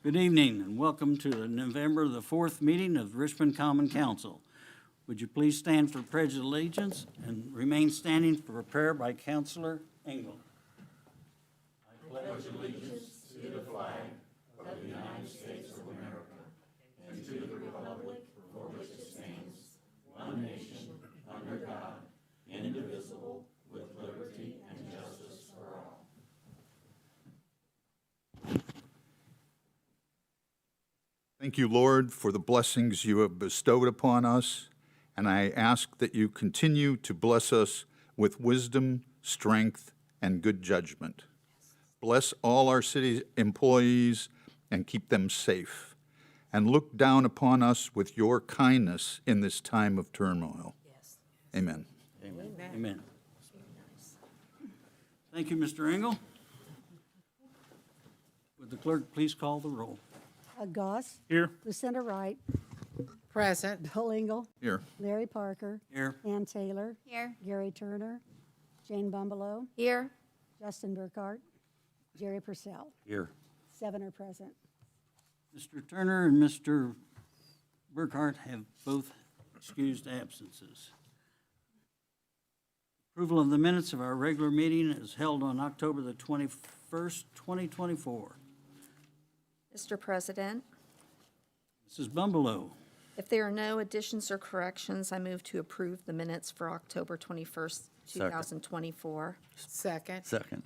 Good evening and welcome to the November the 4th meeting of Richmond Common Council. Would you please stand for pledge of allegiance and remain standing for prayer by Councilor Engel. I pledge allegiance to the flag of the United States of America and to the republic for which it stands, one nation, under God, indivisible, with liberty and justice for all. Thank you, Lord, for the blessings you have bestowed upon us, and I ask that you continue to bless us with wisdom, strength, and good judgment. Bless all our city employees and keep them safe, and look down upon us with your kindness in this time of turmoil. Yes. Amen. Amen. Amen. Thank you, Mr. Engel. Would the clerk please call the roll? Goss. Here. Lucinda Wright. Present. Bill Engel. Here. Larry Parker. Here. Ann Taylor. Here. Gary Turner. Jane Bumbelow. Here. Justin Burkhart. Jerry Purcell. Here. 7 are present. Mr. Turner and Mr. Burkhart have both excused absences. Approval of the minutes of our regular meeting is held on October the 21st, 2024. Mr. President, Mrs. Bumbelow. if there are no additions or corrections, I move to approve the minutes for October 21st, 2024. Second. Second.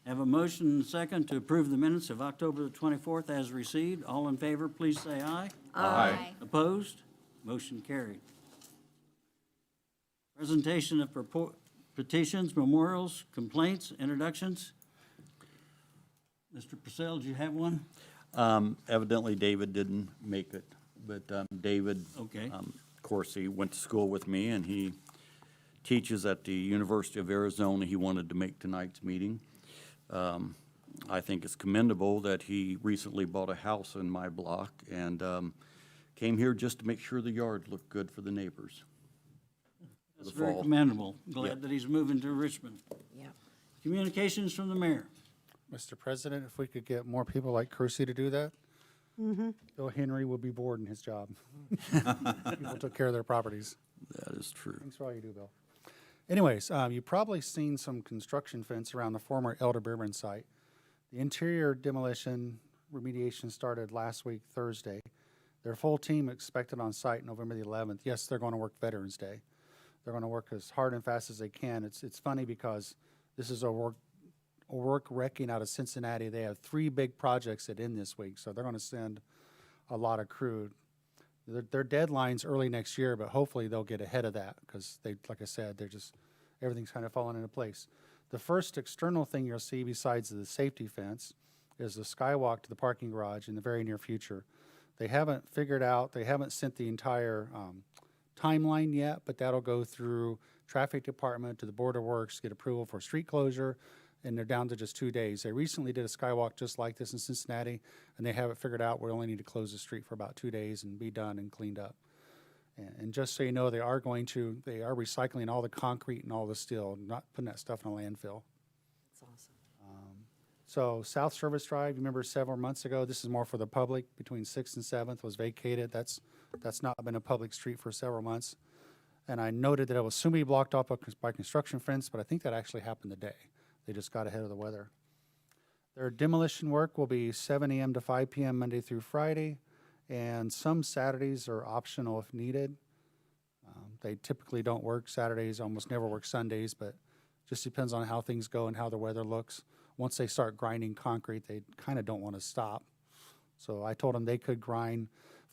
Have a motion and a second to approve the minutes of October the 24th as received. All in favor, please say aye. Aye. Opposed? Motion carried. Presentation of petitions, memorials, complaints, introductions. Mr. Purcell, do you have one? Evidently, David didn't make it, but David, Okay. of course, he went to school with me, and he teaches at the University of Arizona. He wanted to make tonight's meeting. I think it's commendable that he recently bought a house in my block and came here just to make sure the yard looked good for the neighbors. That's very commendable. Glad Yep. that he's moving to Richmond. Yep. Communications from the mayor. Mr. President, if we could get more people like Kersey to do that, Bill Henry would be bored in his job. People took care of their properties. That is true. Thanks for all you do, Bill. Anyways, you've probably seen some construction fence around the former Elder Beerman site. The interior demolition remediation started last week, Thursday. Their full team expected on site November the 11th. Yes, they're going to work Veterans Day. They're going to work as hard and fast as they can. It's funny because this is a work wrecking out of Cincinnati. They have 3 big projects that end this week, so they're going to send a lot of crew. Their deadline's early next year, but hopefully they'll get ahead of that because they, like I said, everything's kind of falling into place. The first external thing you'll see besides the safety fence is the skywalk to the parking garage in the very near future. They haven't sent the entire timeline yet, but that'll go through traffic department to the Board of Works, get approval for street closure, and they're down to just 2 days. They recently did a skywalk just like this in Cincinnati, and they have it figured out. We only need to close the street for about 2 days and be done and cleaned up. And just so you know, they are recycling all the concrete and all the steel, not putting that stuff in a landfill. That's awesome. So South Service Drive, you remember several months ago, this is more for the public, between 6th and 7th was vacated. That's not been a public street for several months. And I noted that it will soon be blocked off by construction fence, but I think that actually happened today. They just got ahead of the weather. Their demolition work will be 7 a.m. to 5 p.m. Monday through Friday, and some Saturdays are optional if needed. They typically don't work Saturdays, almost never work Sundays, but just depends on how things go and how the weather looks. Once they start grinding concrete, they kind of don't want to stop. So I told them they could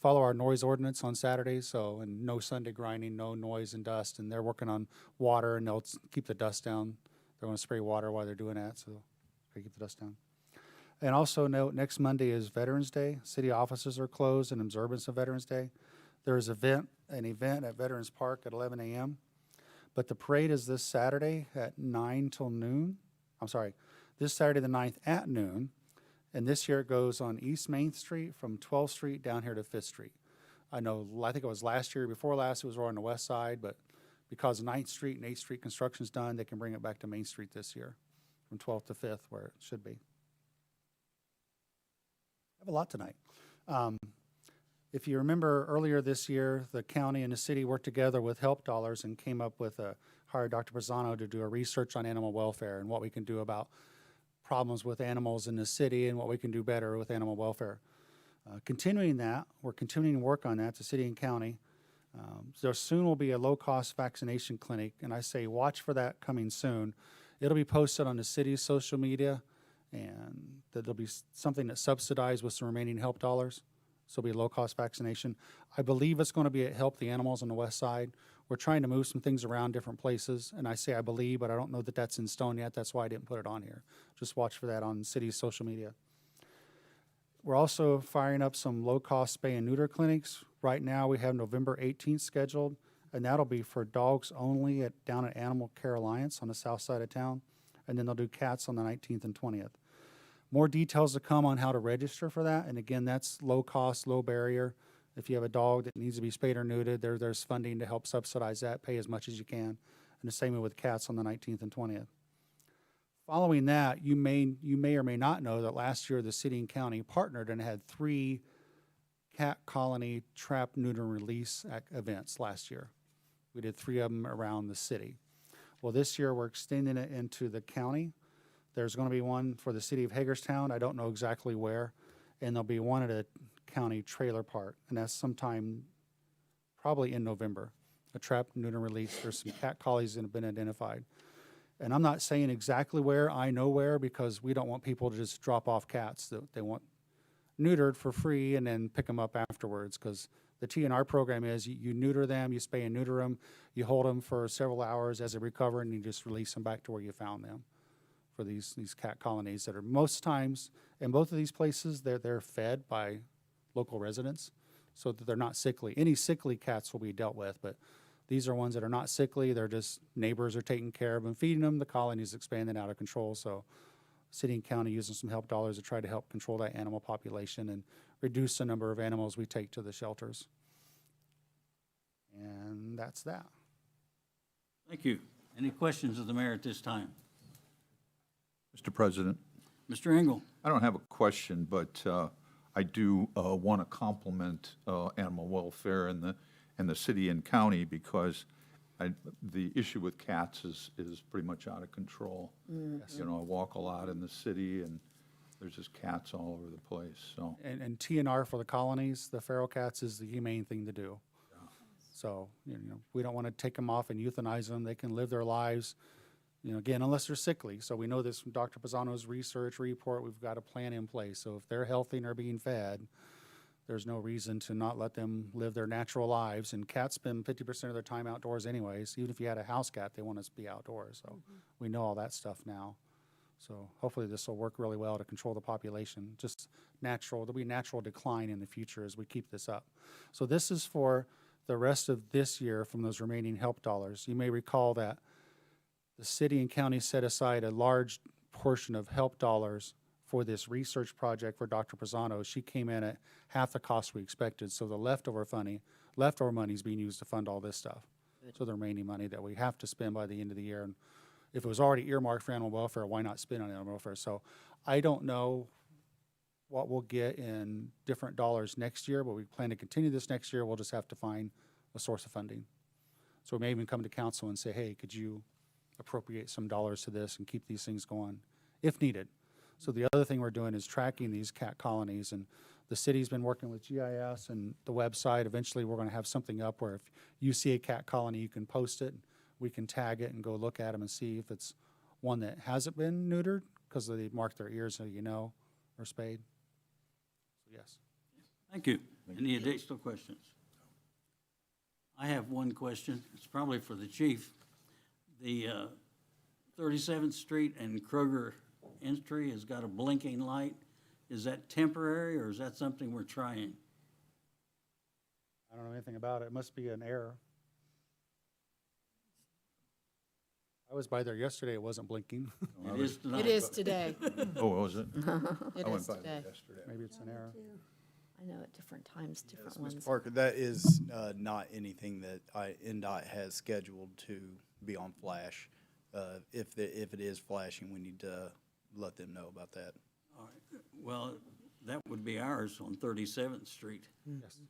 follow our noise ordinance on Saturdays, and no Sunday grinding, no noise and dust, and they're working on water, and they'll keep the dust down. They're going to spray water while they're doing that, so they keep the dust down. And also note, next Monday is Veterans Day. City offices are closed in observance of Veterans Day. There is an event at Veterans Park at 11 a.m., but the parade is this Saturday at 9 till noon. I'm sorry, this Saturday the 9th at noon, and this year it goes on East Main Street from 12th Street down here to 5th Street. I think it was last year, before last, it was on the west side, but because 9th Street and 8th Street construction's done, they can bring it back to Main Street this year from 12th to 5th, where it should be. I have a lot tonight. If you remember earlier this year, the county and the city worked together with help dollars and came up with hired Dr. Pisano to do a research on animal welfare and what we can do about problems with animals in the city and what we can do better with animal welfare. Continuing that, we're continuing to work on that, the city and county. There soon will be a low-cost vaccination clinic, and I say watch for that coming soon. It'll be posted on the city's social media, and there'll be something that's subsidized with some remaining help dollars. So it'll be a low-cost vaccination. I believe it's going to be at Help the Animals on the west side. We're trying to move some things around different places, and I say I believe, but I don't know that that's in stone yet. That's why I didn't put it on here. Just watch for that on city's social media. We're also firing up some low-cost spay and neuter clinics. Right now, we have November 18th scheduled, and that'll be for dogs only down at Animal Care Alliance on the south side of town, and then they'll do cats on the 19th and 20th. More details to come on how to register for that, and again, that's low cost, low barrier. If you have a dog that needs to be spayed or neutered, there's funding to help subsidize that, pay as much as you can, and the same way with cats on the 19th and 20th. Following that, you may or may not know that last year the city and county partnered and had 3 cat colony trap, neuter, and release events last year. We did 3 of them around the city. Well, this year we're extending it into the county. There's going to be one for the city of Hagerstown. I don't know exactly where. And there'll be one at a county trailer park. And that's sometime probably in November. A trap, neuter, release. There's some cat collies that have been identified. And I'm not saying exactly where. I know where, because we don't want people to just drop off cats that they want neutered for free and then pick them up afterwards. Because the TNR program is you neuter them, you spay and neuter them, you hold them for several hours as they recover, and you just release them back to where you found them. For these cat colonies that are most times, in both of these places, they're fed by local residents so that they're not sickly. Any sickly cats will be dealt with, but these are ones that are not sickly. They're just neighbors are taking care of them, feeding them. The colony is expanding out of control. So city and county using some help dollars to try to help control that animal population and reduce the number of animals we take to the shelters. And that's that. Thank you. Any questions of the mayor at this time? Mr. President, Mr. Engel? I don't have a question, but I do want to compliment animal welfare in the city and county, because the issue with cats is pretty much out of control. Mm-hmm. You know, I walk a lot in the city, and there's just cats all over the place, so. And TNR for the colonies, the feral cats, is the humane thing to do. So, we don't want to take them off and euthanize them. They can live their lives, again, unless they're sickly. So we know this from Dr. Pisano's research report. We've got a plan in place. So if they're healthy and are being fed, there's no reason to not let them live their natural lives. And cats spend 50% of their time outdoors anyways. Even if you had a house cat, they want us to be outdoors. So we know all that stuff now. So hopefully this will work really well to control the population. Just natural, there'll be natural decline in the future as we keep this up. So this is for the rest of this year from those remaining help dollars. You may recall that the city and county set aside a large portion of help dollars for this research project for Dr. Pisano. She came in at half the cost we expected, so the leftover money is being used to fund all this stuff. So the remaining money that we have to spend by the end of the year, and if it was already earmarked for animal welfare, why not spend on animal welfare? So I don't know what we'll get in different dollars next year, but we plan to continue this next year. We'll just have to find a source of funding. So we may even come to council and say, hey, could you appropriate some dollars to this and keep these things going if needed? So the other thing we're doing is tracking these cat colonies, and the city's been working with GIS and the website. Eventually, we're going to have something up where if you see a cat colony, you can post it. We can tag it and go look at them and see if it's one that hasn't been neutered because they mark their ears so you know, or spayed. So yes. Thank you. Any additional questions? I have one question. It's probably for the chief. The 37th Street and Kroger entry has got a blinking light. Is that temporary, or is that something we're trying? I don't know anything about it. It must be an error. I was by there yesterday. It wasn't blinking. It is tonight. It is today. Oh, was it? It I went is by there today. yesterday. Maybe it's an error. I know at different times, different Mr. ones. Parker, that is not anything that NDOT has scheduled to be on flash. If it is flashing, we need to let them know about that. All right. Well, that would be ours on 37th Street,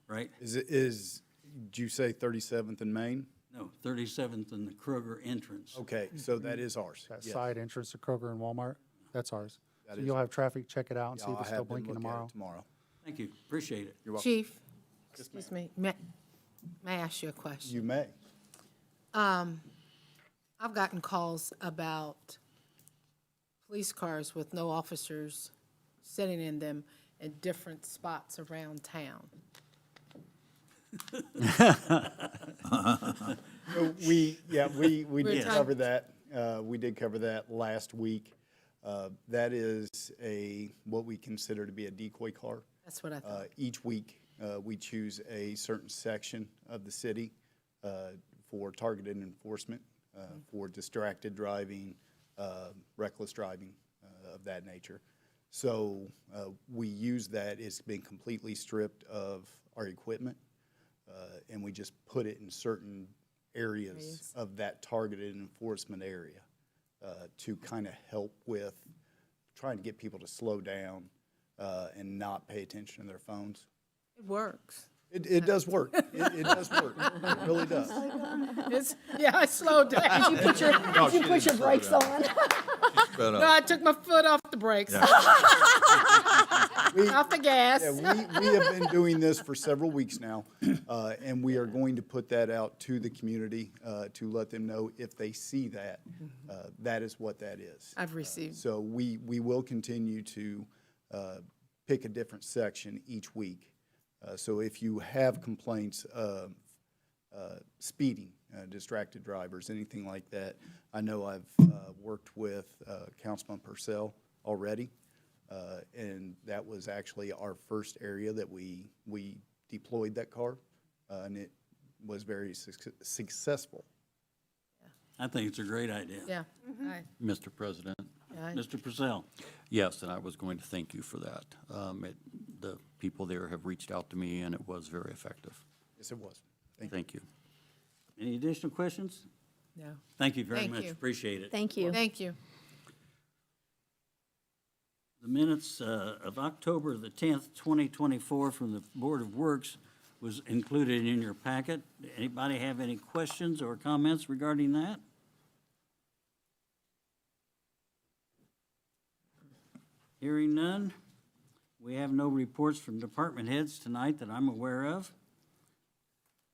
right? Did you say 37th and Main? No, 37th and the Kroger entrance. Okay, so that is ours. That Yes. side entrance to Kroger and Walmart, that's ours. That So is you'll have traffic check it out and Yeah, see if I'll it's still have them blinking look at it tomorrow. tomorrow. Thank you. Appreciate it. You're welcome. Chief, excuse me, may I ask you a question? You may. I've gotten calls about police cars with no officers sitting in them in different spots around town. So we did talking- cover that. We did cover that last week. That is what we consider to be a decoy car. That's what I thought. Each week, we choose a certain section of the city for targeted enforcement, for distracted driving, reckless driving of that nature. So we use that. It's been completely stripped of our equipment, and we just put it in certain areas of that targeted enforcement area to kind of help with trying to get people to slow down and not pay attention to their phones. It works. It does work. It does work. It really does. Yeah, I slowed down. Did you put your brakes on? But, No, I took my foot off the brakes. Off the gas. Yeah, we have been doing this for several weeks now, and we are going to put that out to the community to let them know if they see that, that is what that is. I've received. So we will continue to pick a different section each week. So if you have complaints of speeding, distracted drivers, anything like that, I know I've worked with Councilman Purcell already, and that was actually our first area that we deployed that car, and it was very successful. I think it's a great idea. Yeah. Mr. President? Mr. Purcell? Yes, and I was going to thank you for that. The people there have reached out to me, and it was very effective. Yes, it was. Thank you. Thank you. Any additional questions? No. Thank you very Thank much. you. Appreciate it. Thank you. Thank you. The minutes of October the 10th, 2024 from the Board of Works was included in your packet. Anybody have any questions or comments regarding that? Hearing none, we have no reports from department heads tonight that I'm aware of.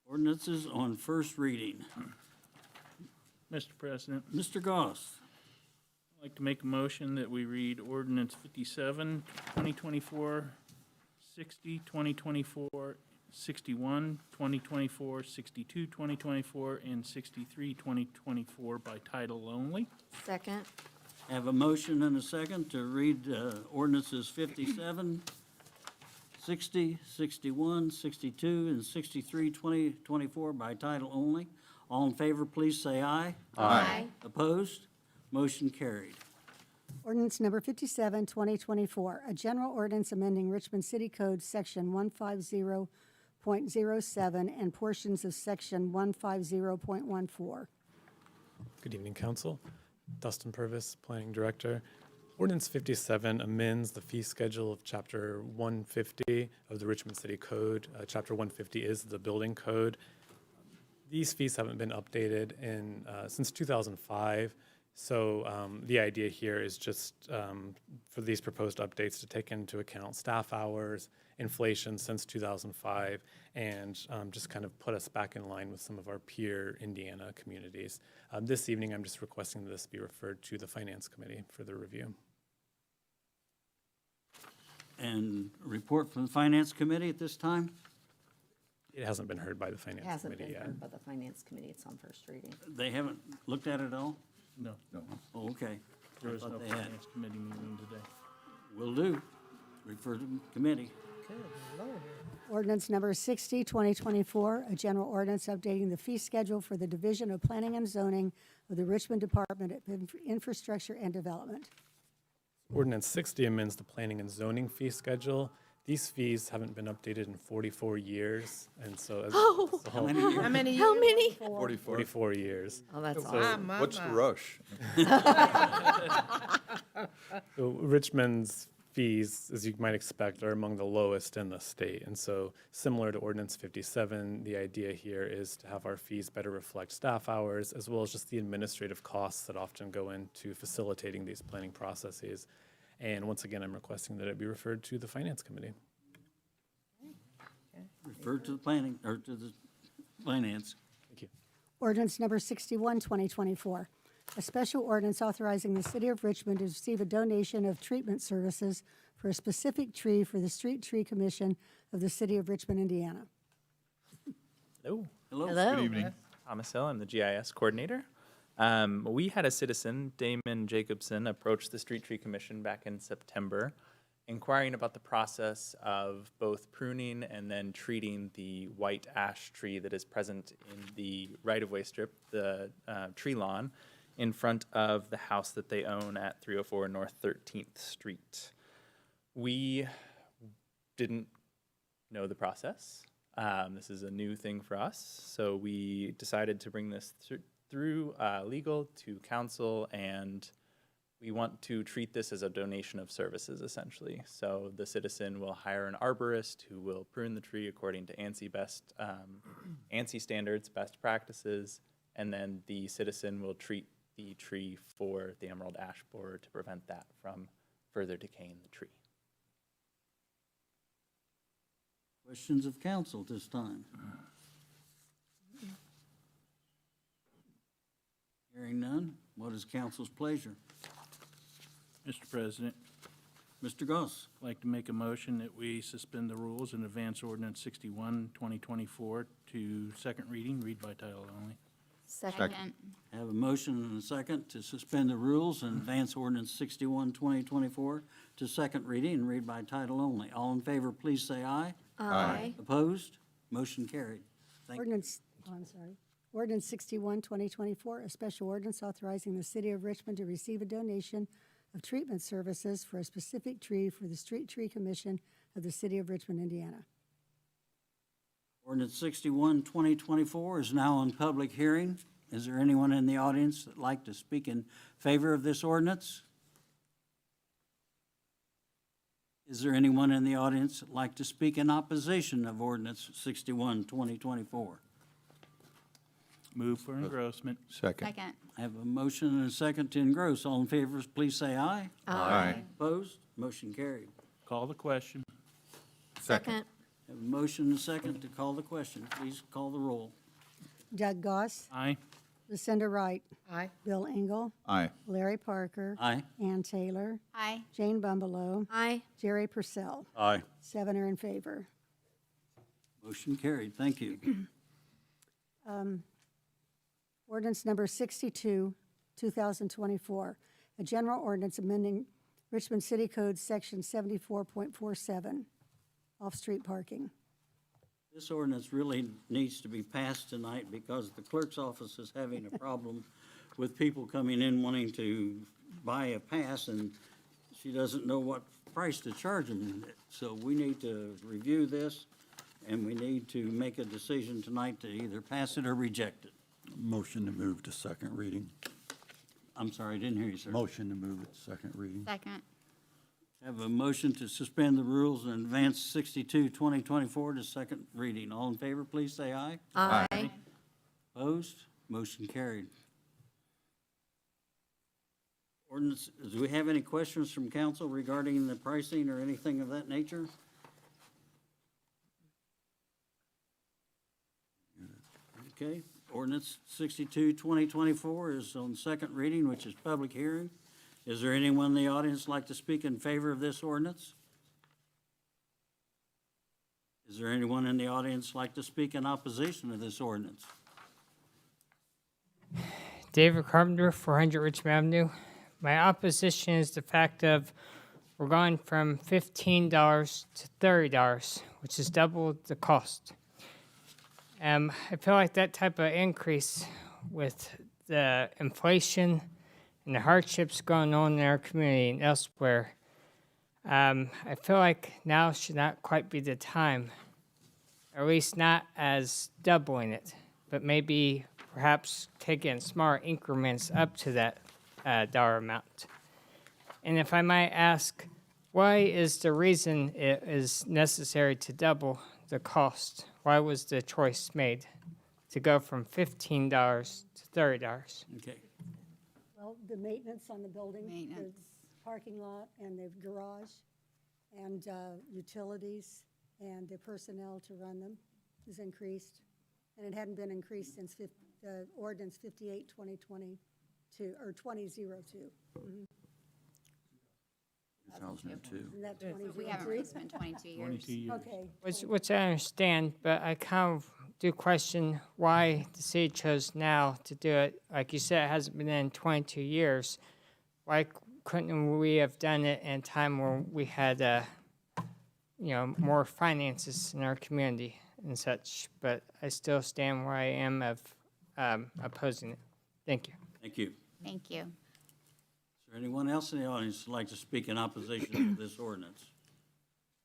Ordinances on first reading. Mr. President, Mr. Goss, I'd like to make a motion that we read ordinance 57, 2024, 60, 2024, 61, 2024, 62, 2024, and 63, 2024 by title only. Second. have a motion and a second to read ordinances 57, 60, 61, 62, and 63, 2024 by title only. All in favor, please say aye. Aye. Opposed? Motion carried. Ordinance number 57, 2024, a general ordinance amending Richmond City Code, Section 150.07 and portions of Section 150.14. Good evening, Council. Dustin Purvis, Planning Director. Ordinance 57 amends the fee schedule of Chapter 150 of the Richmond City Code. Chapter 150 is the building code. These fees haven't been updated since 2005. So the idea here is just for these proposed updates to take into account staff hours, inflation since 2005, and just kind of put us back in line with some of our peer Indiana communities. This evening, I'm just requesting that this be referred to the Finance Committee for their review. And report from the Finance Committee at this time? It hasn't been heard by the Finance Hasn't Committee been yet. heard by the Finance Committee. It's on first reading. They haven't looked at it all? No, Oh, okay. there I was no thought they had. finance committee meeting today. Will do. Refer to committee. Ordinance number 60, 2024, a general ordinance updating the fee schedule for the Division of Planning and Zoning of the Richmond Department of Infrastructure and Development. Ordinance 60 amends the planning and zoning fee schedule. These fees haven't been updated in 44 years, and so as a whole, How many? How many? 44 years. Oh, that's So- awesome. What's the rush? So Richmond's fees, as you might expect, are among the lowest in the state. And so similar to Ordinance 57, the idea here is to have our fees better reflect staff hours, as well as just the administrative costs that often go into facilitating these planning processes. And once again, I'm requesting that it be referred to the Finance Committee. Refer to the planning, or to the finance. Thank you. Ordinance number 61, 2024, a special ordinance authorizing the city of Richmond to receive a donation of treatment services for a specific tree for the Street Tree Commission of the city of Richmond, Indiana. Hello, Hello? Hello. Good evening. Thomas Hill. I'm the GIS coordinator. We had a citizen, Damon Jacobson, approach the Street Tree Commission back in September, inquiring about the process of both pruning and then treating the white ash tree that is present in the right-of-way strip, the tree lawn, in front of the house that they own at 304 North 13th Street. We didn't know the process. This is a new thing for us, so we decided to bring this through legal to council, and we want to treat this as a donation of services, essentially. So the citizen will hire an arborist who will prune the tree according to ANSI standards, best practices, and then the citizen will treat the tree for the emerald ash borer to prevent that from further decaying the tree. Questions of council at this time? Hearing none, what is council's pleasure? Mr. President, Mr. Goss, I'd like to make a motion that we suspend the rules and advance ordinance 61, 2024 to second reading, read by title only. Second. I have a motion and a second to suspend the rules and advance ordinance 61, 2024 to second reading and read by title only. All in favor, please say aye. Aye. Opposed? Motion carried. Thank you. Ordinance, I'm sorry. Ordinance 61, 2024, a special ordinance authorizing the city of Richmond to receive a donation of treatment services for a specific tree for the Street Tree Commission of the city of Richmond, Indiana. Ordinance 61, 2024 is now on public hearing. Is there anyone in the audience that'd like to speak in favor of this ordinance? Is there anyone in the audience that'd like to speak in opposition of ordinance 61, 2024? Move for engrossment. Second. I have a motion and a second to engross. All in favor, please say aye. Aye. Opposed? Motion carried. Call the question. Second. I have a motion and a second to call the question. Please call the roll. Doug Goss, Aye. Lucinda Wright, Aye. Bill Engel, Aye. Larry Parker, Aye. Ann Taylor, Aye. Jane Bumbelow, Aye. Jerry Purcell. Aye. 7 are in favor. Motion carried. Thank you. Ordinance number 62, 2024, a general ordinance amending Richmond City Code Section 74.47, off-street parking. This ordinance really needs to be passed tonight because the clerk's office is having a problem with people coming in wanting to buy a pass, and she doesn't know what price to charge them. So we need to review this, and we need to make a decision tonight to either pass it or reject it. Motion to move to second reading. I'm sorry, I didn't hear you, sir. Motion to move it to second reading. Second. Have a motion to suspend the rules and advance 62-2024 to second reading. All in favor, please say aye. Aye. Opposed? Motion carried. Ordinance, do we have any questions from council regarding the pricing or anything of that nature? Okay, ordinance 62-2024 is on second reading, which is public hearing. Is there anyone in the audience like to speak in favor of this ordinance? Is there anyone in the audience like to speak in opposition to this ordinance? David Carpenter, 400 Richmond Avenue. My opposition is the fact of we're going from $15 to $30, which is double the cost. I feel like that type of increase with the inflation and the hardships going on in our community and elsewhere, I feel like now should not quite be the time, or at least not as doubling it, but maybe perhaps taking smaller increments up to that dollar amount. And if I might ask, why is the reason it is necessary to double the cost? Why was the choice made to go from $15 to $30? Okay, Well, the maintenance on the building, the Maintenance. parking lot and the garage, and utilities, and the personnel to run them is increased. And it hadn't been increased since ordinance 58-2022, or 2002. 2002. Isn't that 2002? We haven't raised it in 22 years. 22 years. Okay. Which I understand, but I kind of do question why the city chose now to do it. Like you said, it hasn't been in 22 years. Why couldn't we have done it in a time where we had, more finances in our community and such? But I still stand where I am of opposing it. Thank you. thank you. Thank you. Is there anyone else in the audience who'd like to speak in opposition to this ordinance?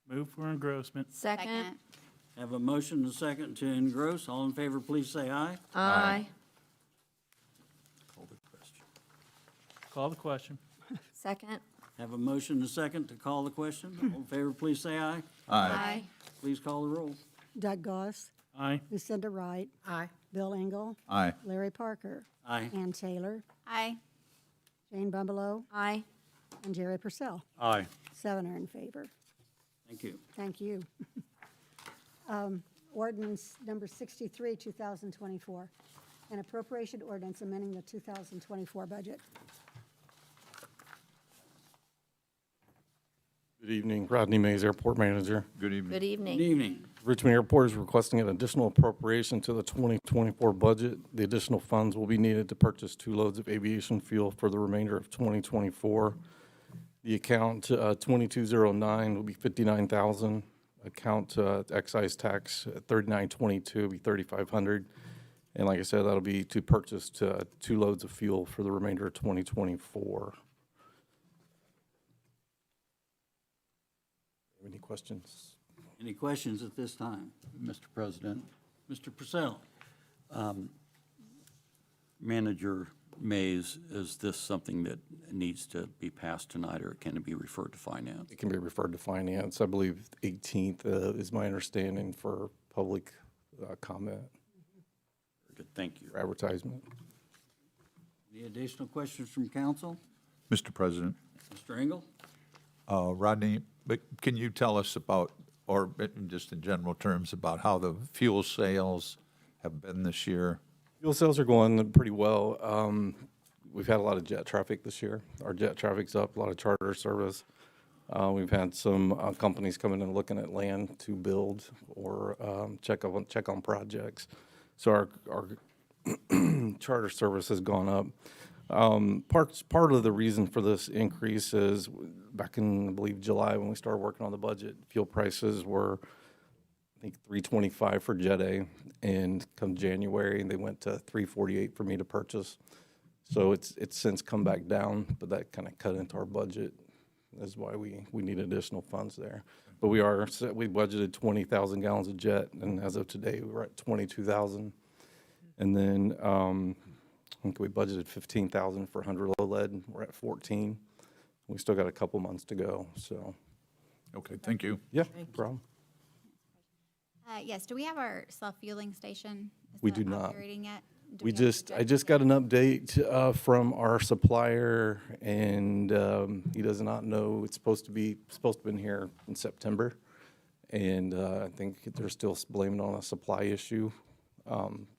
Move for engrossment. Second. Have a motion and a second to engross. All in favor, please say aye. Aye. Call the question. Call the question. Second. Have a motion and a second to call the question. All in favor, please say aye. Aye. Please call the roll. Doug Goss, Aye. Lucinda Wright, Aye. Bill Engel, Aye. Larry Parker, Aye. Ann Taylor, Aye. Jane Bumbleow, Aye. and Jerry Purcell. Aye. 7 are in favor. Thank you. Thank you. Ordinance number 63, 2024, an appropriation ordinance amending the 2024 budget. Good evening, Rodney Mays, Airport Manager. Good evening. Good evening. Good evening. Richmond Airport is requesting an additional appropriation to the 2024 budget. The additional funds will be needed to purchase 2 loads of aviation fuel for the remainder of 2024. The account 2209 will be $59,000. Account excise tax 3922 will be $3,500. And like I said, that'll be to purchase 2 loads of fuel for the remainder of 2024. Any questions? Any questions at this time? Mr. President, Mr. Purcell? Manager Mays, is this something that needs to be passed tonight, or can it be referred to finance? It can be referred to finance. I believe 18th is my understanding for public comment Very good, thank you. or advertisement. Any additional questions from council? Mr. President, Mr. Engel? Rodney, but can you tell us about, or just in general terms, about how the fuel sales have been this year? Fuel sales are going pretty well. We've had a lot of jet traffic this year. Our jet traffic's up, a lot of charter service. We've had some companies coming and looking at land to build or check on projects. So our charter service has gone up. Part of the reason for this increase is back in, I believe, July when we started working on the budget, fuel prices were, I think, $3.25 for Jet A, and come January, they went to $3.48 for me to purchase. So it's since come back down, but that kind of cut into our budget. That's why we need additional funds there. But we budgeted 20,000 gallons of jet, and as of today, we're at 22,000. And then I think we budgeted 15,000 for 100 low lead. We're at 14. We still got a couple months to go, so. Okay, thank you. Yeah, no problem. Yes, do we have our self-fueling station? Is We that do not. operating yet? Do We have a just, I projection just date? got an update from our supplier, and he does not know, it's supposed to be in here in September. And I think they're still blaming it on a supply issue.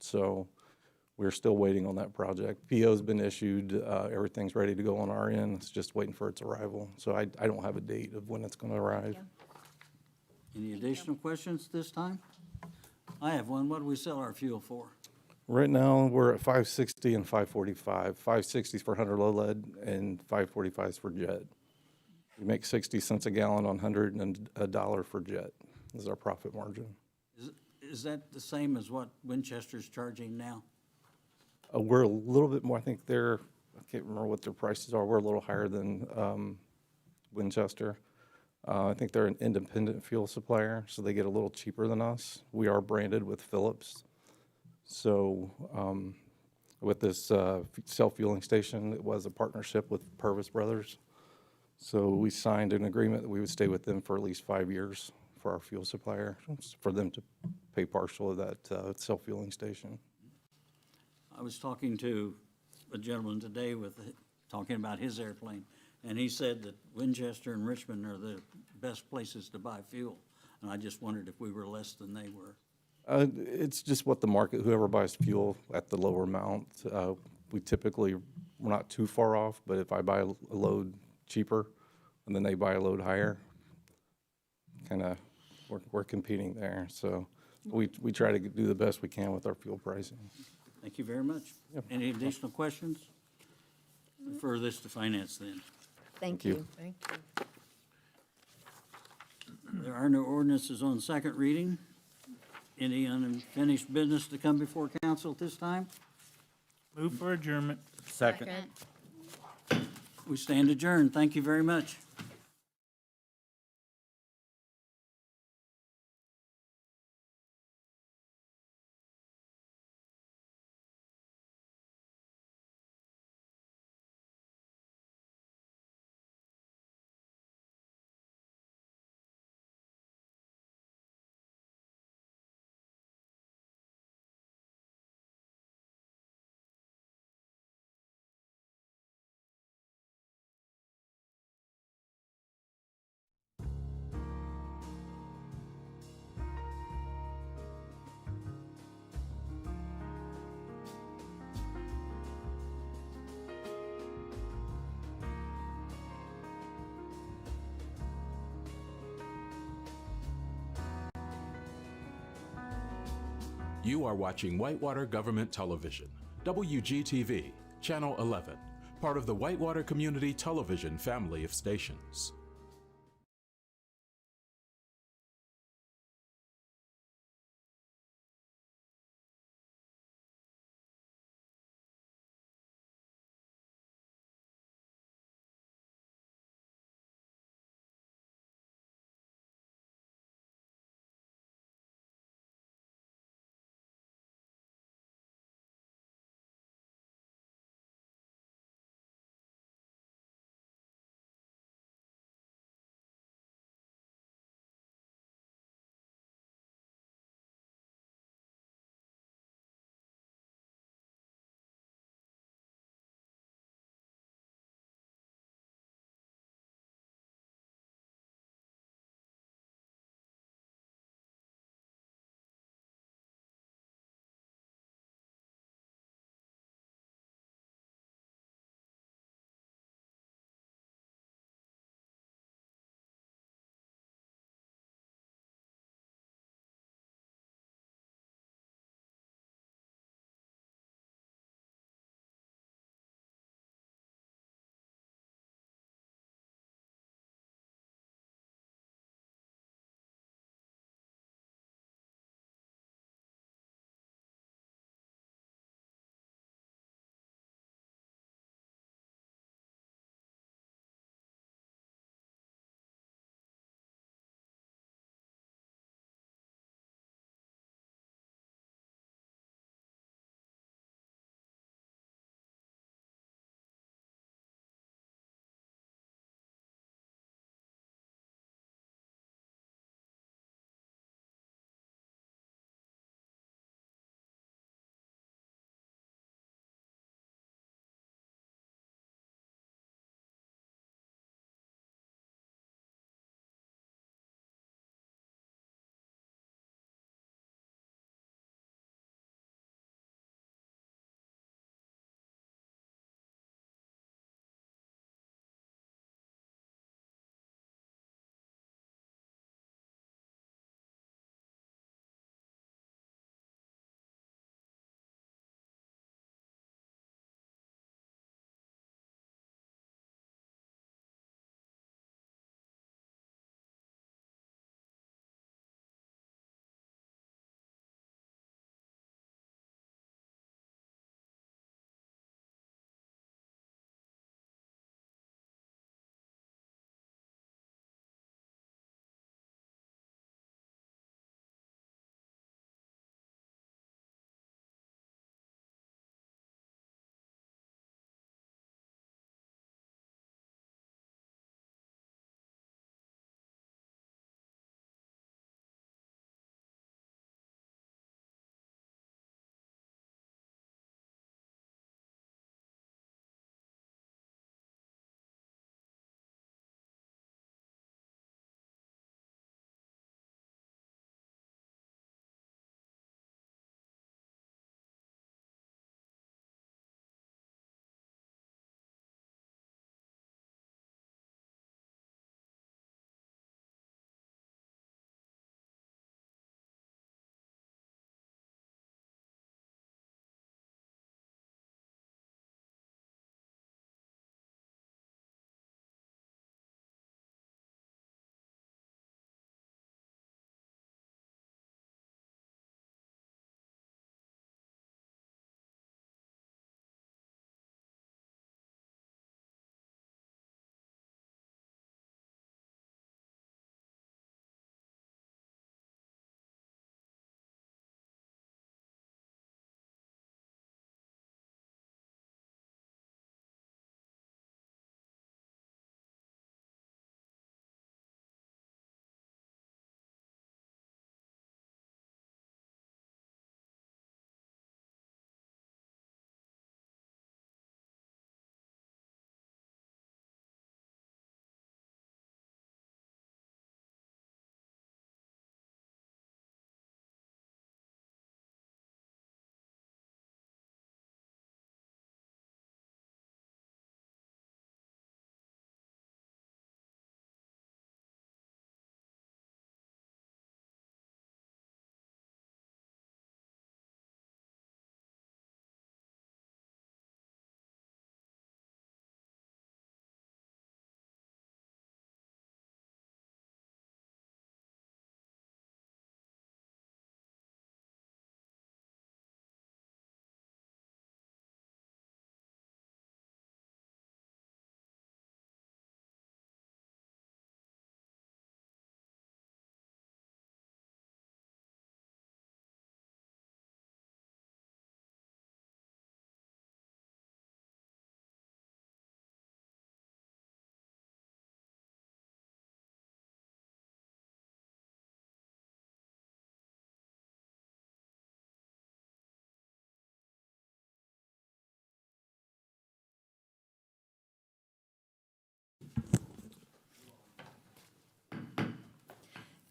So we're still waiting on that project. PO's been issued, everything's ready to go on our end. It's just waiting for its arrival. So I don't have a date of when it's going to arrive. Any additional questions this time? I have one. What do we sell our fuel for? Right now, we're at 560 and 545. 560 is for 100 low lead and 545 is for jet. We make 60 cents a gallon on 100 and $1 for jet is our profit margin. Is that the same as what Winchester's charging now? We're a little bit more, I think I can't remember what their prices are. We're a little higher than Winchester. I think they're an independent fuel supplier, so they get a little cheaper than us. We are branded with Phillips. So with this self-fueling station, it was a partnership with Purvis Brothers. So we signed an agreement that we would stay with them for at least 5 years for our fuel supplier, for them to pay partial of that self-fueling station. I was talking to a gentleman today talking about his airplane, and he said that Winchester and Richmond are the best places to buy fuel. And I just wondered if we were less than they were. It's just what the market, whoever buys fuel at the lower amount, we're not too far off, but if I buy a load cheaper and then they buy a load higher, kind of, we're competing there. So we try to do the best we can with our fuel pricing. Thank you very much. Yep. Any additional questions? Refer this to finance then. Thank you. you. Thank you. There are no ordinances on second reading. Any unfinished business to come before council at this time? Move for adjournment. Second. We stand adjourned. Thank you very much. You are watching Whitewater Government Television, WGTV, Channel 11, part of the Whitewater Community Television family of stations.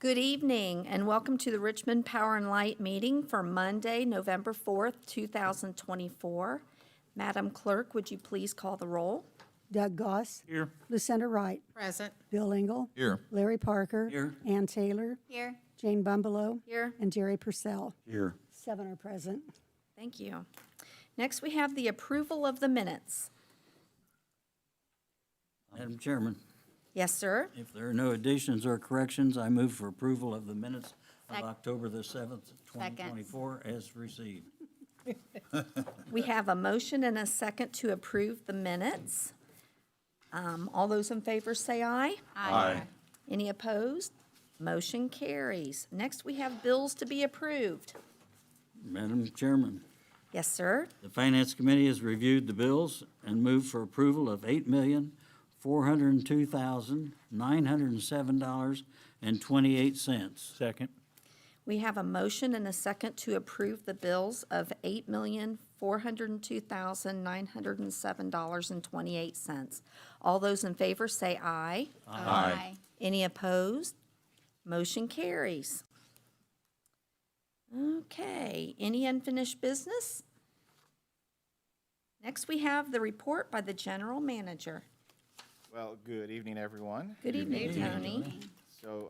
Good evening, and welcome to the Richmond Power and Light meeting for Monday, November 4th, 2024. Madam Clerk, would you please call the roll? Doug Goss. Here. Lucinda Wright. Present. Bill Engel. Here. Larry Parker. Here. Ann Taylor. Here. Jane Bumbelow. Here. And Jerry Purcell. Here. 7 are present. Thank you. Next, we have the approval of the minutes. Madam Chairman, Yes, sir. if there are no additions or corrections, I move for approval of the minutes of Sec- October the 7th, Second. 2024, as received. We have a motion and a second to approve the minutes. All those in favor say aye. Aye. Any opposed? Motion carries. Next, we have bills to be approved. Madam Chairman, Yes, sir. the Finance Committee has reviewed the bills and moved for approval of $8,402,907.28. Second. We have a motion and a second to approve the bills of $8,402,907.28. All those in favor say aye. Aye. Any opposed? Motion carries. Okay, any unfinished business? Next, we have the report by the general manager. Well, good evening, everyone. Good evening, Tony. So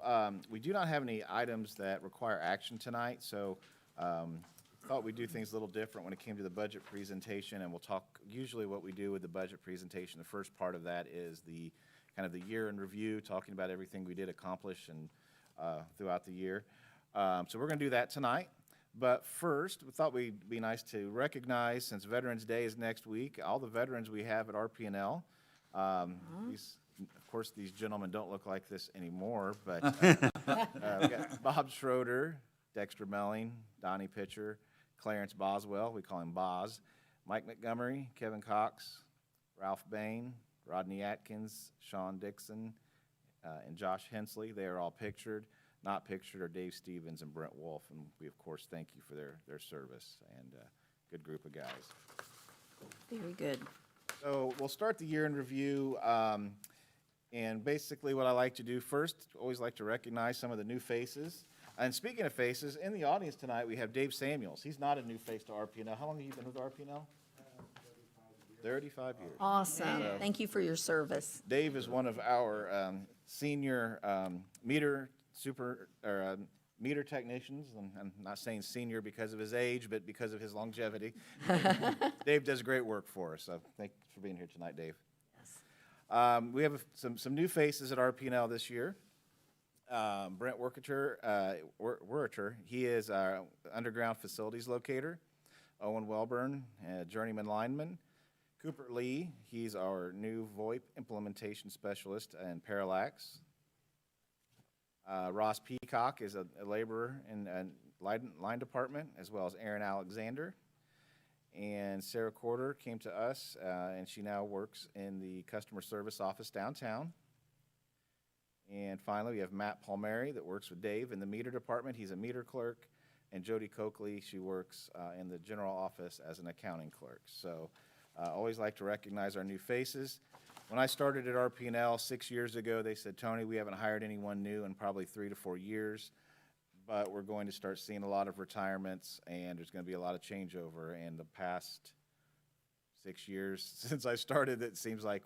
we do not have any items that require action tonight, so thought we'd do things a little different when it came to the budget presentation, and we'll talk, usually what we do with the budget presentation, the first part of that is the kind of the year in review, talking about everything we did accomplish and throughout the year. So we're going to do that tonight. But first, we thought we'd be nice to recognize, since Veterans Day is next week, all the veterans we have at RP&L. Of course, these gentlemen don't look like this anymore, but we got Bob Schroeder, Dexter Melling, Donnie Pitcher, Clarence Boswell, we call him Boz, Mike Montgomery, Kevin Cox, Ralph Bain, Rodney Atkins, Sean Dixon, and Josh Hensley. They are all pictured. Not pictured are Dave Stevens and Brent Wolf, and we, of course, thank you for their service, and good group of guys. Very good. So we'll start the year in review, and basically what I like to do first, always like to recognize some of the new faces. And speaking of faces, in the audience tonight, we have Dave Samuels. He's not a new face to RP&L. How long have you been with RP&L? 35 years. Awesome. Thank you for your service. Dave is one of our senior meter technicians. I'm not saying senior because of his age, but because of his longevity. Dave does great work for us, so thank you for being here tonight, Dave. Yes. We have some new faces at RP&L this year. Brent Weriter, he is our underground facilities locator. Owen Welburn, journeyman lineman. Cooper Lee, he's our new VoIP implementation specialist and Parallax. Ross Peacock is a laborer in line department, as well as Aaron Alexander. And Sarah Corder came to us, and she now works in the customer service office downtown. And finally, we have Matt Palmieri that works with Dave in the meter department. He's a meter clerk. And Jody Coakley, she works in the general office as an accounting clerk. So always like to recognize our new faces. When I started at RP&L 6 years ago, they said, Tony, we haven't hired anyone new in probably 3 to 4 years, but we're going to start seeing a lot of retirements, and there's going to be a lot of changeover. In the past 6 years since I started, it seems like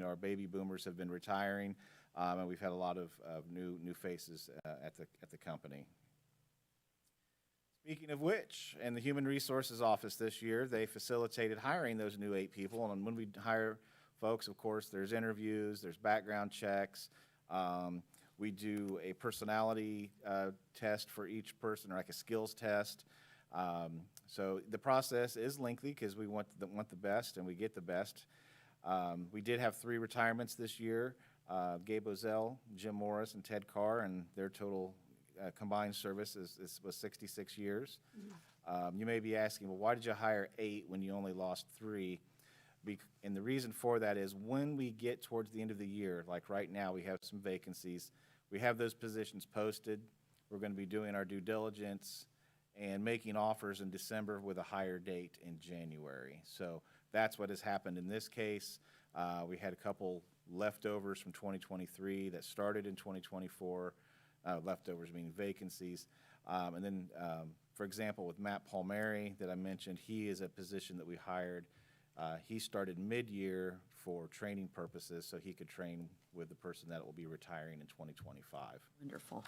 our baby boomers have been retiring, and we've had a lot of new faces at the company. Speaking of which, in the Human Resources Office this year, they facilitated hiring those new 8 people. And when we hire folks, of course, there's interviews, there's background checks. We do a personality test for each person, or like a skills test. So the process is lengthy because we want the best, and we get the best. We did have 3 retirements this year. Gabe Ozell, Jim Morris, and Ted Carr, and their total combined service was 66 years. You may be asking, well, why did you hire 8 when you only lost 3? And the reason for that is when we get towards the end of the year, like right now, we have some vacancies. We have those positions posted. We're going to be doing our due diligence and making offers in December with a hire date in January. So that's what has happened in this case. We had a couple leftovers from 2023 that started in 2024 leftovers meaning vacancies. And then, for example, with Matt Palmieri that I mentioned, he is a position that we hired. He started mid-year for training purposes, so he could train with the person that will be retiring in 2025. Wonderful.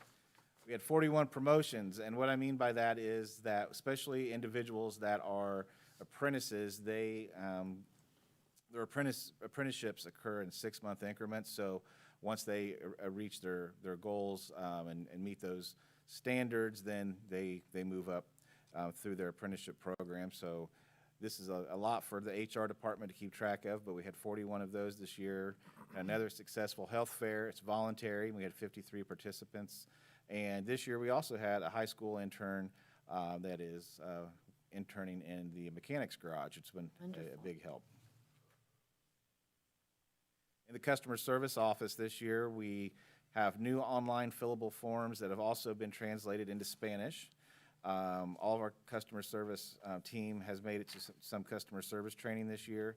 We had 41 promotions, and what I mean by that is that especially individuals that are apprentices, their apprenticeships occur in 6-month increments. So once they reach their goals and meet those standards, then they move up through their apprenticeship program. So this is a lot for the HR department to keep track of, but we had 41 of those this year. Another successful health fair. It's voluntary. We had 53 participants. And this year we also had a high school intern that is interning in the mechanics garage. It's been a big help. In the customer service office this year, we have new online fillable forms that have also been translated into Spanish. All of our customer service team has made it to some customer service training this year.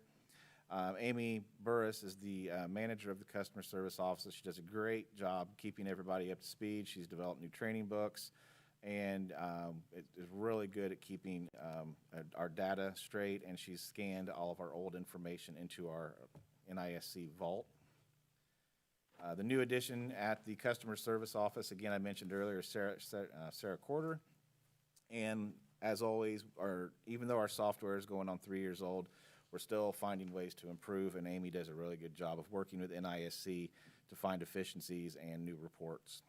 Amy Burris is the manager of the customer service office. She does a great job keeping everybody up to speed. She's developed new training books, and is really good at keeping our data straight, and she's scanned all of our old information into our NISC vault. The new addition at the customer service office, again, I mentioned earlier, Sarah Corder. And as always, even though our software is going on 3 years old, we're still finding ways to improve, and Amy does a really good job of working with NISC to find efficiencies and new reports.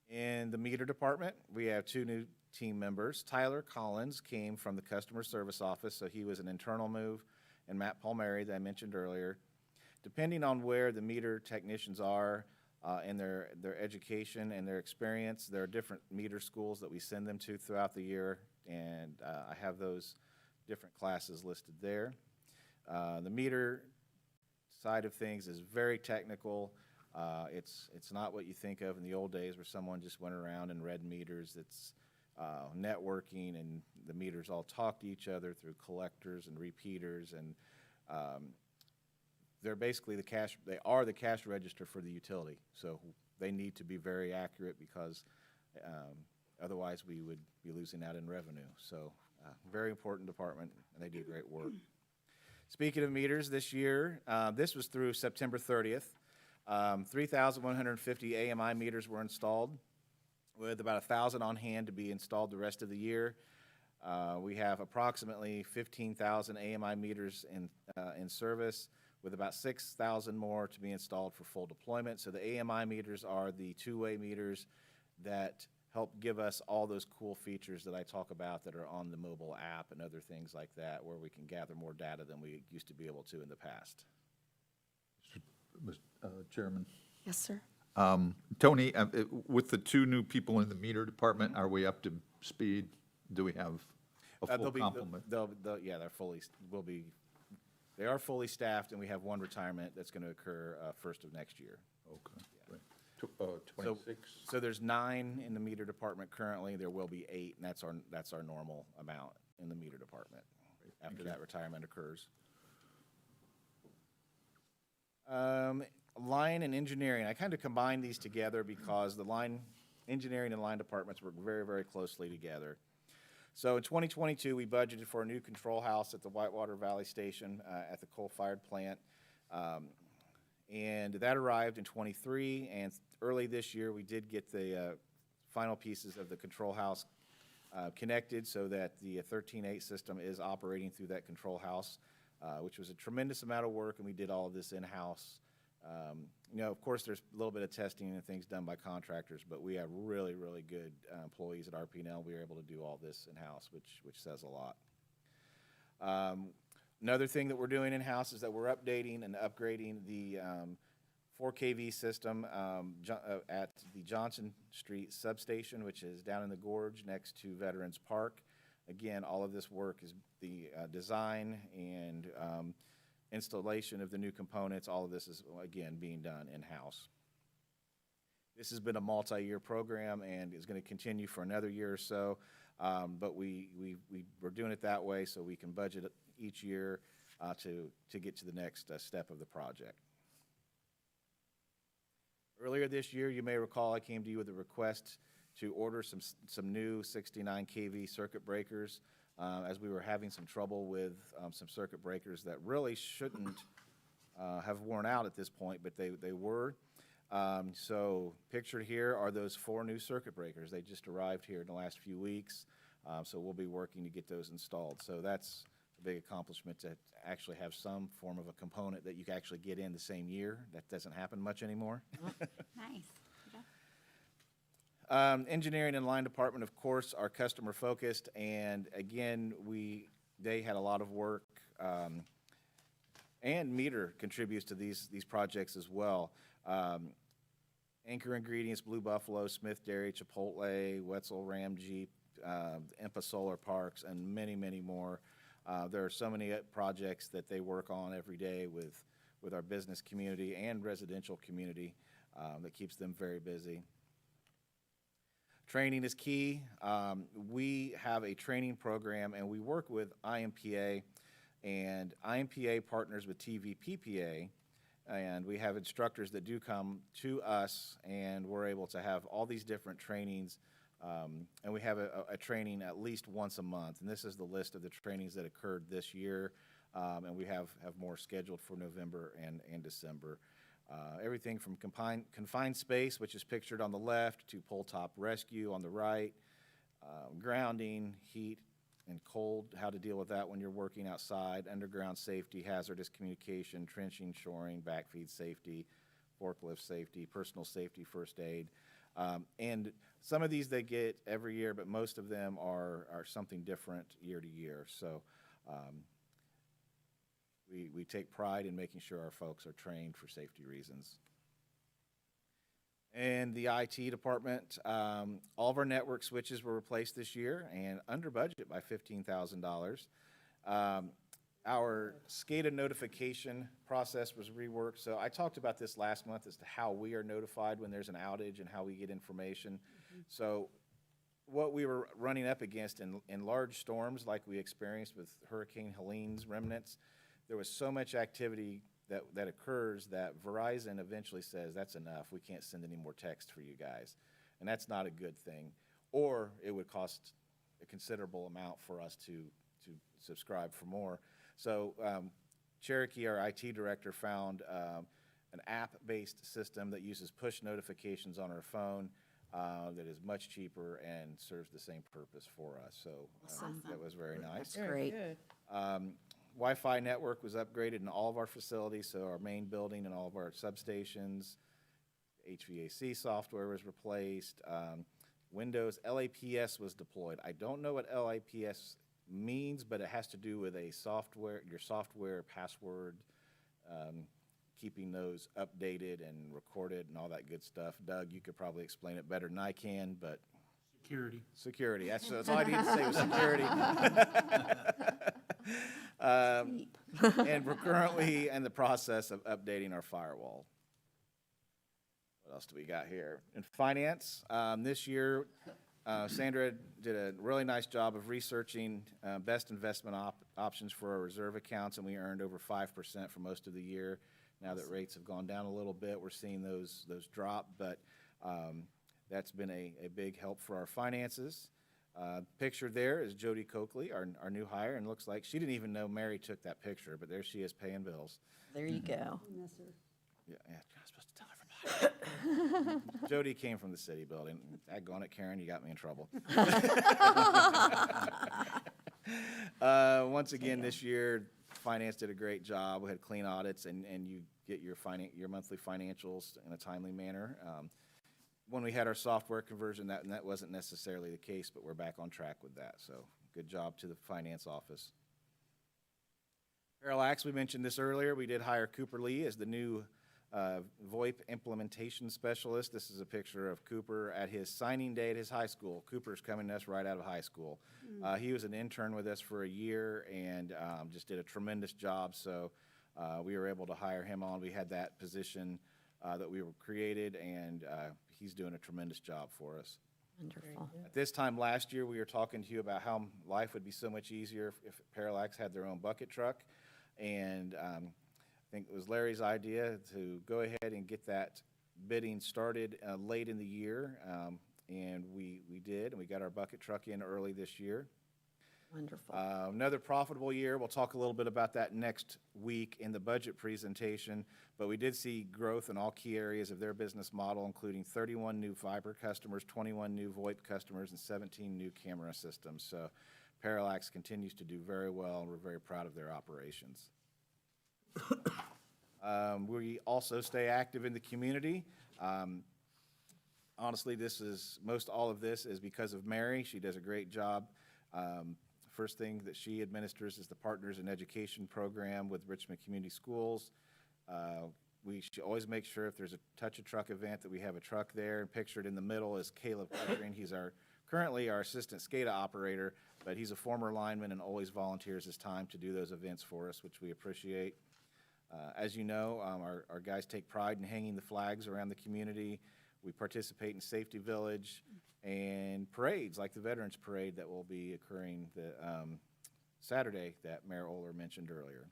In the meter department, we have 2 new team members. Tyler Collins came from the customer service office, so he was an internal move, and Matt Palmieri that I mentioned earlier. Depending on where the meter technicians are and their education and their experience, there are different meter schools that we send them to throughout the year, and I have those different classes listed there. The meter side of things is very technical. It's not what you think of in the old days where someone just went around and read meters. It's networking, and the meters all talk to each other through collectors and repeaters, and they're basically they are the cash register for the utility. So they need to be very accurate because otherwise we would be losing out in revenue. So very important department, and they do great work. Speaking of meters, this year, this was through September 30th, 3,150 AMI meters were installed, with about 1,000 on hand to be installed the rest of the year. We have approximately 15,000 AMI meters in service, with about 6,000 more to be installed for full deployment. So the AMI meters are the two-way meters that help give us all those cool features that I talk about that are on the mobile app and other things like that, where we can gather more data than we used to be able to in the past. Chairman. Yes, sir. Tony, with the 2 new people in the meter department, are we up to speed? Do we have a full complement? Yeah, they are fully staffed, and we have 1 retirement that's going to occur first of next year. Okay. Right. 26? So there's 9 in the meter department currently. There will be 8, and that's our normal amount in the meter department after that retirement occurs. Line and engineering, I kind of combined these together because the line engineering and line departments work very, very closely together. So in 2022, we budgeted for a new control house at the Whitewater Valley Station at the coal-fired plant. And that arrived in 23, and early this year, we did get the final pieces of the control house connected so that the 13.8 system is operating through that control house, which was a tremendous amount of work, and we did all of this in-house. Of course, there's a little bit of testing and things done by contractors, but we have really, really good employees at RP&L. We were able to do all this in-house, which says a lot. Another thing that we're doing in-house is that we're updating and upgrading the 4 kV system at the Johnson Street substation, which is down in the gorge next to Veterans Park. Again, all of this work is the design and installation of the new components. All of this is, again, being done in-house. This has been a multi-year program and is going to continue for another year or so, but we're doing it that way so we can budget it each year to get to the next step of the project. Earlier this year, you may recall I came to you with a request to order some new 69 kV circuit breakers, as we were having some trouble with some circuit breakers that really shouldn't have worn out at this point, but they were. So pictured here are those 4 new circuit breakers. They just arrived here in the last few weeks, so we'll be working to get those installed. So that's a big accomplishment to actually have some form of a component that you can actually get in the same year. That doesn't happen much anymore. Nice. Engineering and line department, of course, are customer focused, and again, they had a lot of work, and Meter contributes to these projects as well. Anchor Ingredients, Blue Buffalo, Smith Dairy, Chipotle, Wetzel Ram Jeep, Impa Solar Parks, and many, many more. There are so many projects that they work on every day with our business community and residential community that keeps them very busy. Training is key. We have a training program, and we work with IMPA, and IMPA partners with TVPPA, and we have instructors that do come to us, and we're able to have all these different trainings, and we have a training at least once a month, and this is the list of the trainings that occurred this year, and we have more scheduled for November and December. Everything from confined space, which is pictured on the left, to pole top rescue on the right, grounding, heat and cold, how to deal with that when you're working outside, underground safety, hazardous communication, trenching, shoring, backfeed safety, forklift safety, personal safety, first aid. And some of these they get every year, but most of them are something different year to year. So we take pride in making sure our folks are trained for safety reasons. And the IT department, all of our network switches were replaced this year and under budget by $15,000. Our SCADA notification process was reworked. So I talked about this last month as to how we are notified when there's an outage and how we get information. So what we were running up against in large storms like we experienced with Hurricane Helene's remnants, there was so much activity that occurs that Verizon eventually says, that's enough, we can't send any more text for you guys. And that's not a good thing. Or it would cost a considerable amount for us to subscribe for more. So Cherokee, our IT director, found an app-based system that uses push notifications on our phone that is much cheaper and serves the same purpose for us. So that was very nice. That's great. Wi-Fi network was upgraded in all of our facilities, so our main building and all of our substations. HVAC software was replaced. Windows LAPS was deployed. I don't know what LAPS means, but it has to do with your software password, keeping those updated and recorded and all that good stuff. Doug, you could probably explain it better than I can, but. Security. That's all I need to say was security. And we're currently in the process of updating our firewall. What else do we got here? In finance, this year, Sandra did a really nice job of researching best investment options for our reserve accounts, and we earned over 5% for most of the year. Now that rates have gone down a little bit, we're seeing those drop, but that's been a big help for our finances. Pictured there is Jody Coakley, our new hire, and looks like she didn't even know Mary took that picture, but there she is paying bills. There you go. Yeah, you're not supposed to tell everybody. Jody came from the city building. Daggone it, Karen, you got me in trouble. Once again, this year, finance did a great job. We had clean audits, and you get your monthly financials in a timely manner. When we had our software conversion, that wasn't necessarily the case, but we're back on track with that. So good job to the finance office. Parallax, we mentioned this earlier. We did hire Cooper Lee as the new VoIP implementation specialist. This is a picture of Cooper at his signing day at his high school. Cooper's coming to us right out of high school. He was an intern with us for a year and just did a tremendous job. So we were able to hire him on. We had that position that we were created, and he's doing a tremendous job for us. Wonderful. At this time last year, we were talking to you about how life would be so much easier if Parallax had their own bucket truck, and I think it was Larry's idea to go ahead and get that bidding started late in the year, and we did, and we got our bucket truck in early this year. Wonderful. Another profitable year. We'll talk a little bit about that next week in the budget presentation, but we did see growth in all key areas of their business model, including 31 new fiber customers, 21 new VoIP customers, and 17 new camera systems. So Parallax continues to do very well, and we're very proud of their operations. We also stay active in the community. Honestly, most all of this is because of Mary. She does a great job. First thing that she administers is the Partners in Education program with Richmond Community Schools. She always makes sure if there's a Touch a Truck event that we have a truck there. And pictured in the middle is Caleb Pickering. He's currently our assistant SCADA operator, but he's a former lineman and always volunteers his time to do those events for us, which we appreciate. As you know, our guys take pride in hanging the flags around the community. We participate in Safety Village and parades like the Veterans Parade that will be occurring the Saturday that Mayor Oler mentioned earlier.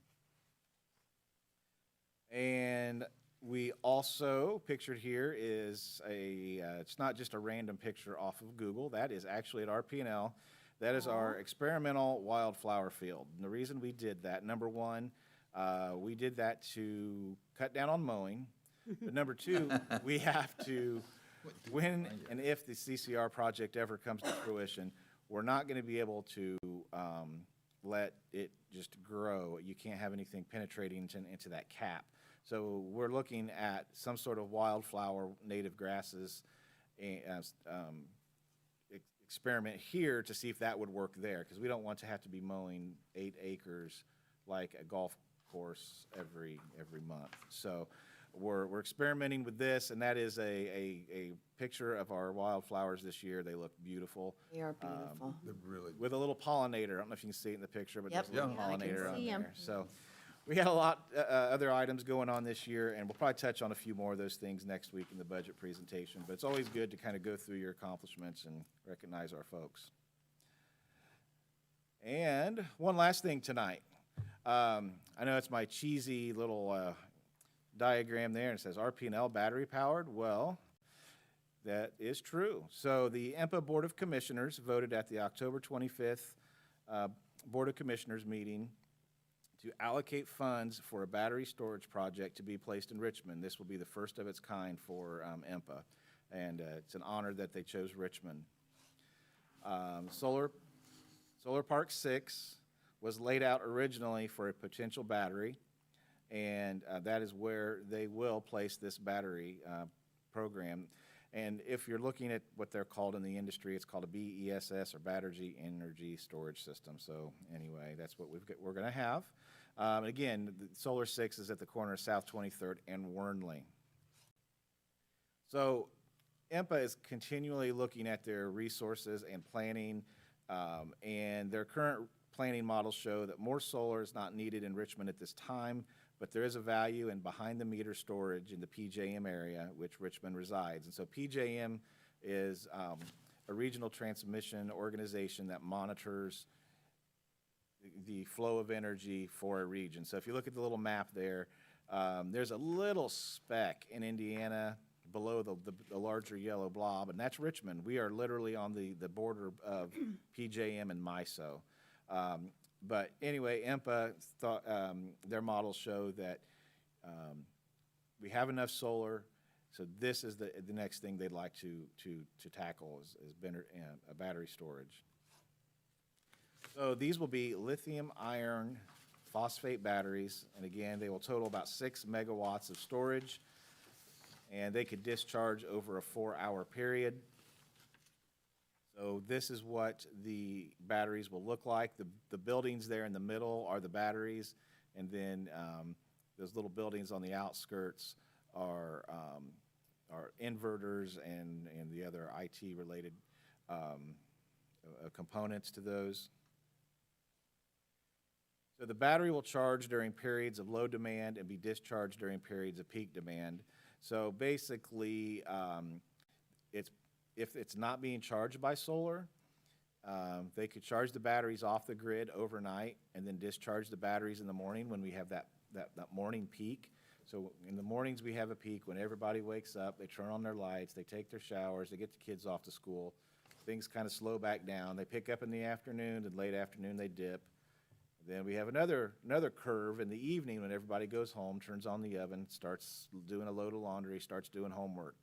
And we also, pictured here is it's not just a random picture off of Google. That is actually at RP&L. That is our experimental wildflower field. And the reason we did that, number one, we did that to cut down on mowing. But number two, we have to, when and if the CCR project ever comes to fruition, we're not going to be able to let it just grow. You can't have anything penetrating into that cap. So we're looking at some sort of wildflower, native grasses, experiment here to see if that would work there, because we don't want to have to be mowing 8 acres like a golf course every month. So we're experimenting with this, and that is a picture of our wildflowers this year. They look beautiful. They are beautiful. With a little pollinator. I don't know if you can see it in the picture, but Yep. there's a little Yeah, I can pollinator on see 'em. there. So we had a lot other items going on this year, and we'll probably touch on a few more of those things next week in the budget presentation. But it's always good to kind of go through your accomplishments and recognize our folks. And one last thing tonight. I know it's my cheesy little diagram there, and it says RP&L battery powered. Well, that is true. So the EMPA Board of Commissioners voted at the October 25th Board of Commissioners meeting to allocate funds for a battery storage project to be placed in Richmond. This will be the first of its kind for EMPA, and it's an honor that they chose Richmond. Solar Park 6 was laid out originally for a potential battery, and that is where they will place this battery program. And if you're looking at what they're called in the industry, it's called a BESS, or Battery Energy Storage System. So anyway, that's what we're going to have. Again, the Solar 6 is at the corner of South 23rd and Wernley. So EMPA is continually looking at their resources and planning, and their current planning models show that more solar is not needed in Richmond at this time, but there is a value in behind-the-meter storage in the PJM area, which Richmond resides. And so PJM is a regional transmission organization that monitors the flow of energy for a region. So if you look at the little map there, there's a little speck in Indiana below the larger yellow blob, and that's Richmond. We are literally on the border of PJM and MISO. But anyway, EMPA thought their models show that we have enough solar, so this is the next thing they'd like to tackle is battery storage. So these will be lithium iron phosphate batteries, and again, they will total about 6 megawatts of storage, and they could discharge over a 4-hour period. So this is what the batteries will look like. The buildings there in the middle are the batteries, and then those little buildings on the outskirts are inverters and the other IT-related components to those. So the battery will charge during periods of low demand and be discharged during periods of peak demand. So basically, if it's not being charged by solar, they could charge the batteries off the grid overnight and then discharge the batteries in the morning when we have that morning peak. So in the mornings, we have a peak when everybody wakes up, they turn on their lights, they take their showers, they get the kids off to school. Things kind of slow back down. They pick up in the afternoon, and late afternoon they dip. Then we have another curve in the evening when everybody goes home, turns on the oven, starts doing a load of laundry, starts doing homework.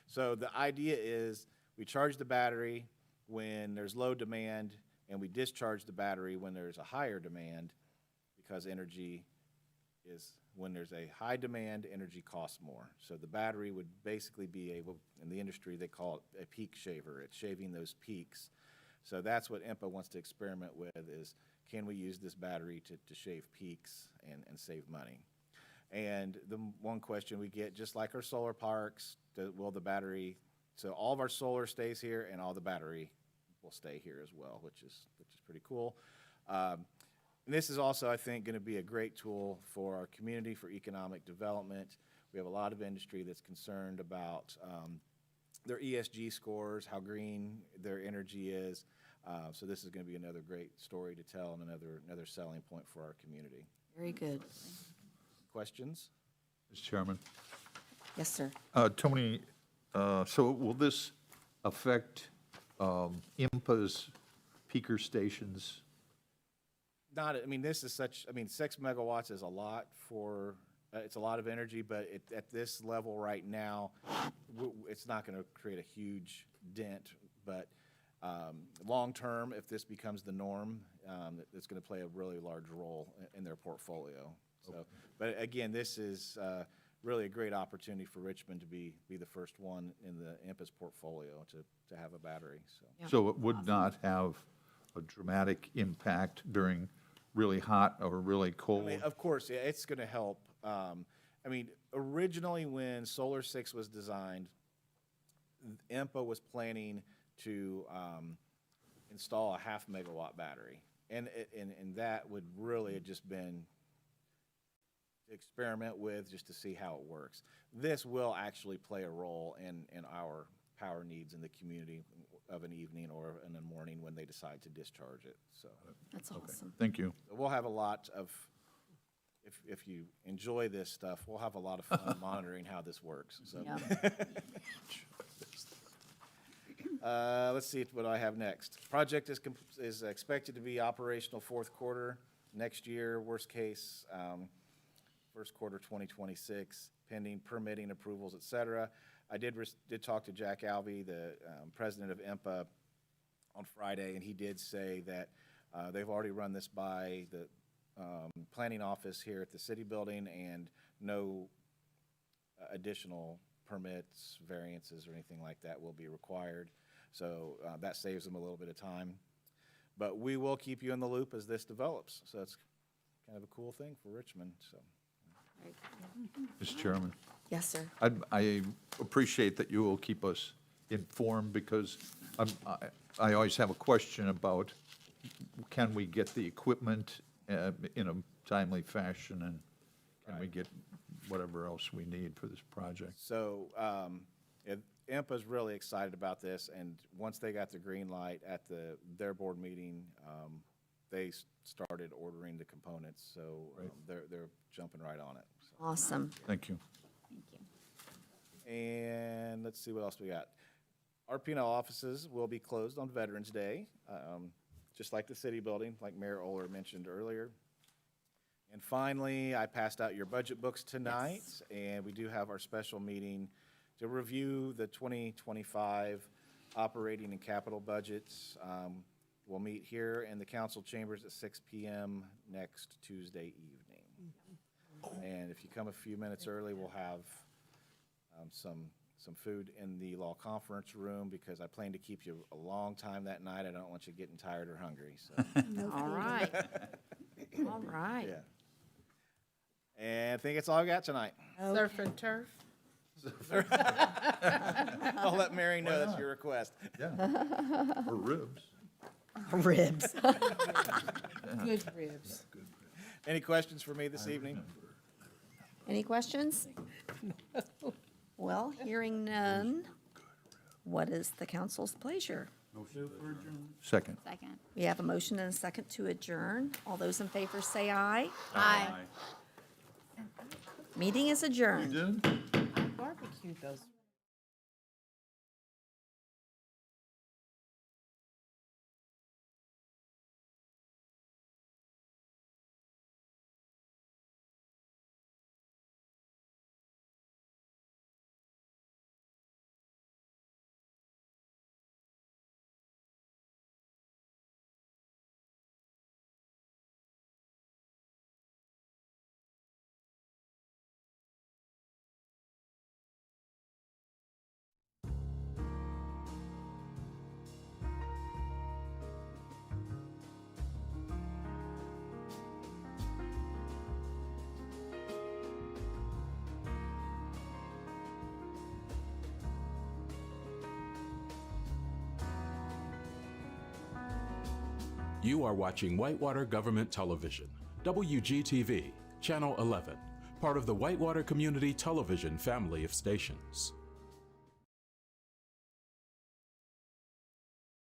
So the idea is we charge the battery when there's low demand, and we discharge the battery when there's a higher demand, because energy is, when there's a high demand, energy costs more. So the battery would basically be able, in the industry, they call it a peak shaver. It's shaving those peaks. So that's what IMPA wants to experiment with, is can we use this battery to shave peaks and save money? And the one question we get, just like our solar parks, will the battery, so all of our solar stays here and all the battery will stay here as well, which is pretty cool. And this is also, I think, going to be a great tool for our community, for economic development. We have a lot of industry that's concerned about their ESG scores, how green their energy is. So this is going to be another great story to tell and another selling point for our community. Very good. Questions? Mr. Chairman. Yes, sir. Tony, so will this affect IMPA's peaker stations? Not, I mean, this is such, I mean, 6 megawatts is a lot for, it's a lot of energy, but at this level right now, it's not going to create a huge dent. But long-term, if this becomes the norm, it's going to play a really large role in their portfolio. So, okay. But again, this is really a great opportunity for Richmond to be the first one in the IMPA's portfolio to have a battery. So, So it would not have a dramatic impact during really hot or really cold? I mean, of course, yeah, it's going to help. I mean, originally when Solar 6 was designed, IMPA was planning to install a 0.5 megawatt battery. And that would really have just been to experiment with, just to see how it works. This will actually play a role in our power needs in the community of an evening or in the morning when they decide to discharge it. So That's awesome. Thank you. we'll have a lot of, if you enjoy this stuff, we'll have a lot of fun monitoring how this works. So let's see what I have next. Project is expected to be operational fourth quarter next year, worst case first quarter 2026, pending permitting approvals, et cetera. I did talk to Jack Alvey, the president of IMPA, on Friday, and he did say that they've already run this by the planning office here at the city building, and no additional permits, variances, or anything like that will be required. So that saves them a little bit of time. But we will keep you in the loop as this develops. So it's kind of a cool thing for Richmond. So. Mr. Chairman. Yes, sir. I appreciate that you will keep us informed, because I always have a question about, can we get the equipment in a timely fashion, and can we get whatever else we need for this project? So IMPA's really excited about this, and once they got the green light at their board meeting, they started ordering the components. So they're jumping right on it. So. Awesome. Thank you. Thank you. And let's see what else we got. RP&L offices will be closed on Veterans Day, just like the city building, like Mayor Oler mentioned earlier. And finally, I passed out your budget books tonight, and we do have our special meeting to review the 2025 operating and capital budgets. We'll meet here in the council chambers at 6 p.m. next Tuesday evening. And if you come a few minutes early, we'll have some food in the law conference room, because I plan to keep you a long time that night. I don't want you getting tired or hungry. So. All right. All right. Yeah. And I think that's all I got tonight. Surf and turf? I'll let Mary know that's your request. Yeah. Or ribs. Ribs. Good ribs. Any questions for me this evening? Any questions? Well, hearing none, what is the council's pleasure? Second. Second. We have a motion and a second to adjourn. All those in favor say aye. Aye. Meeting is adjourned. I barbecued those. You are watching Whitewater Government Television, WGTV, Channel 11, part of the Whitewater Community Television family of stations.